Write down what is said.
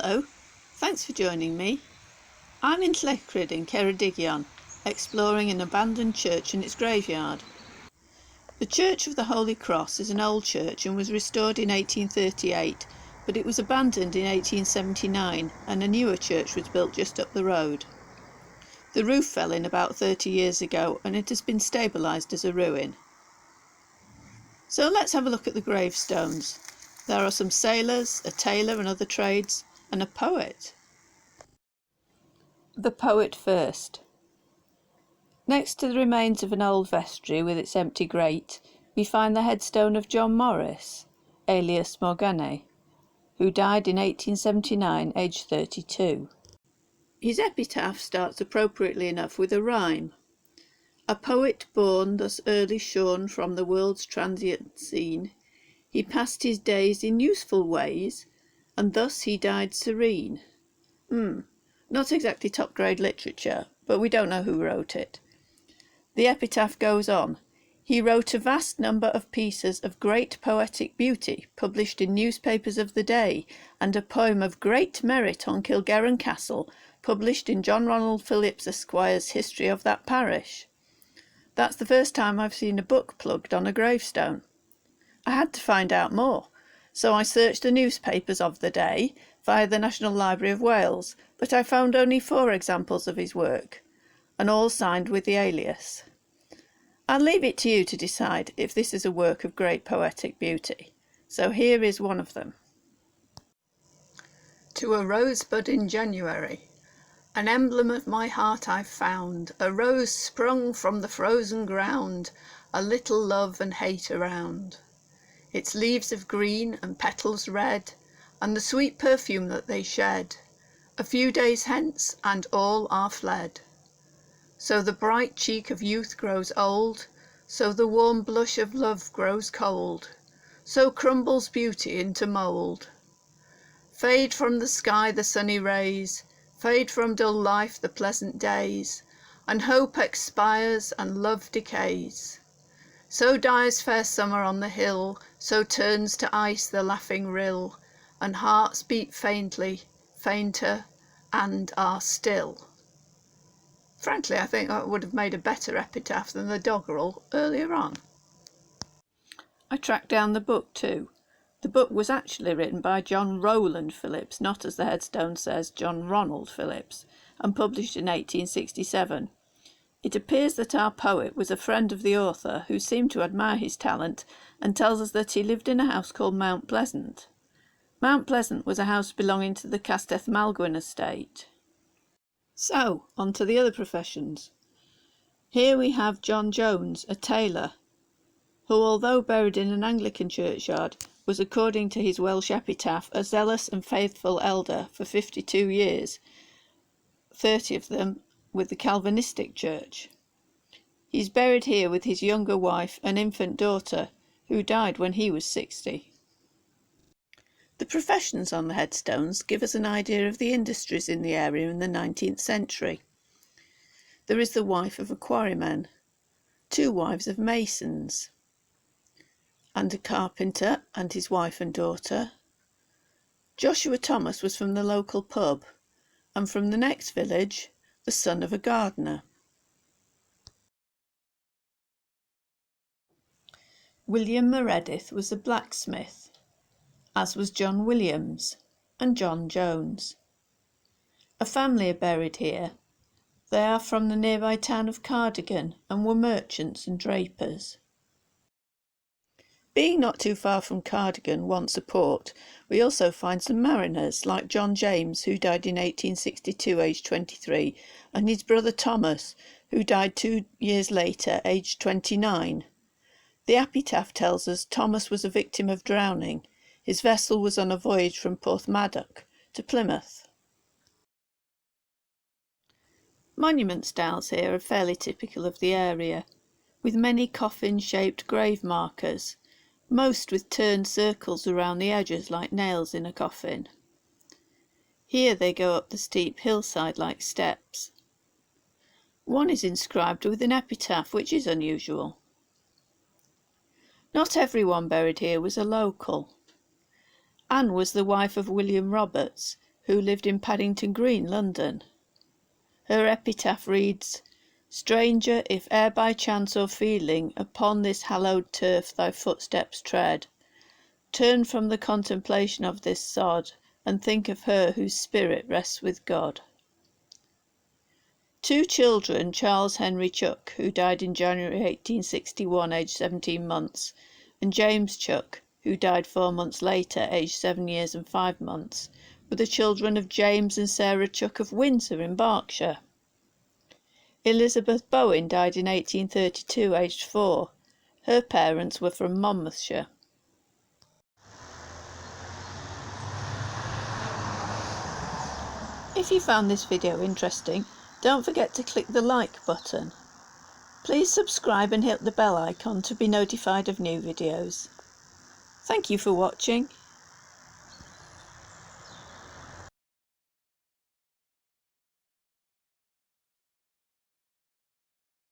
Hello, thanks for joining me. I'm in Llechryd in Ceredigion, exploring an abandoned church and its graveyard. The Church of the Holy Cross is an old church and was restored in 1838, but it was abandoned in 1879 and a newer church was built just up the road. The roof fell in about 30 years ago and it has been stabilised as a ruin. So let's have a look at the gravestones. There are some sailors, a tailor and other trades, and a poet. The poet first. Next to the remains of an old vestry with its empty grate, we find the headstone of John Morris, alias Morgane, who died in 1879, aged 32. His epitaph starts appropriately enough with a rhyme. A poet born thus early shorn from the world's transient scene, he passed his days in useful ways, and thus he died serene. Not exactly top-grade literature, but we don't know who wrote it. The epitaph goes on. He wrote a vast number of pieces of great poetic beauty, published in newspapers of the day, and a poem of great merit on Kilgerran Castle, published in John Ronald Phillips Esquire's History of that Parish. That's the first time I've seen a book plugged on a gravestone. I had to find out more, so I searched the newspapers of the day via the National Library of Wales, but I found only 4 examples of his work, and all signed with the alias. I'll leave it to you to decide if this is a work of great poetic beauty, so here is one of them. To a rosebud in January. An emblem of my heart I've found, a rose sprung from the frozen ground, a little love and hate around. Its leaves of green and petals red, and the sweet perfume that they shed, a few days hence and all are fled. So the bright cheek of youth grows old, so the warm blush of love grows cold, so crumbles beauty into mould. Fade from the sky the sunny rays, fade from dull life the pleasant days, and hope expires and love decays. So dies fair summer on the hill, so turns to ice the laughing rill, and hearts beat faintly, fainter, and are still. Frankly, I think that would have made a better epitaph than the doggerel earlier on. I tracked down the book too. The book was actually written by John Rowland Phillips, not, as the headstone says, John Ronald Phillips, and published in 1867. It appears that our poet was a friend of the author who seemed to admire his talent and tells us that he lived in a house called Mount Pleasant. Mount Pleasant was a house belonging to the Castell Malgwyn estate. So, on to the other professions. Here we have John Jones, a tailor, who, although buried in an Anglican churchyard, was, according to his Welsh epitaph, a zealous and faithful elder for 52 years, 30 of them with the Calvinistic Church. He's buried here with his younger wife and infant daughter, who died when he was 60. The professions on the headstones give us an idea of the industries in the area in the 19th century. There is the wife of a quarryman, 2 wives of masons, and a carpenter and his wife and daughter. Joshua Thomas was from the local pub, and from the next village, the son of a gardener. William Meredith was a blacksmith, as was John Williams and John Jones. A family are buried here. They are from the nearby town of Cardigan and were merchants and drapers. Being not too far from Cardigan, once a port, we also find some mariners like John James, who died in 1862, aged 23, and his brother Thomas, who died 2 years later, aged 29. The epitaph tells us Thomas was a victim of drowning. His vessel was on a voyage from Porthmadog to Plymouth. Monument styles here are fairly typical of the area, with many coffin-shaped grave markers, most with turned circles around the edges like nails in a coffin. Here they go up the steep hillside like steps. One is inscribed with an epitaph, which is unusual. Not everyone buried here was a local. Anne was the wife of William Roberts, who lived in Paddington Green, London. Her epitaph reads, "Stranger, if e'er by chance or feeling upon this hallowed turf thy footsteps tread, turn from the contemplation of this sod, and think of her whose spirit rests with God." Two children, Charles Henry Chuck, who died in January 1861, aged 17 months, and James Chuck, who died 4 months later, aged 7 years and 5 months, were the children of James and Sarah Chuck of Windsor in Berkshire. Elizabeth Bowen died in 1832, aged 4. Her parents were from Monmouthshire. If you found this video interesting, don't forget to click the like button. Please subscribe and hit the bell icon to be notified of new videos. Thank you for watching.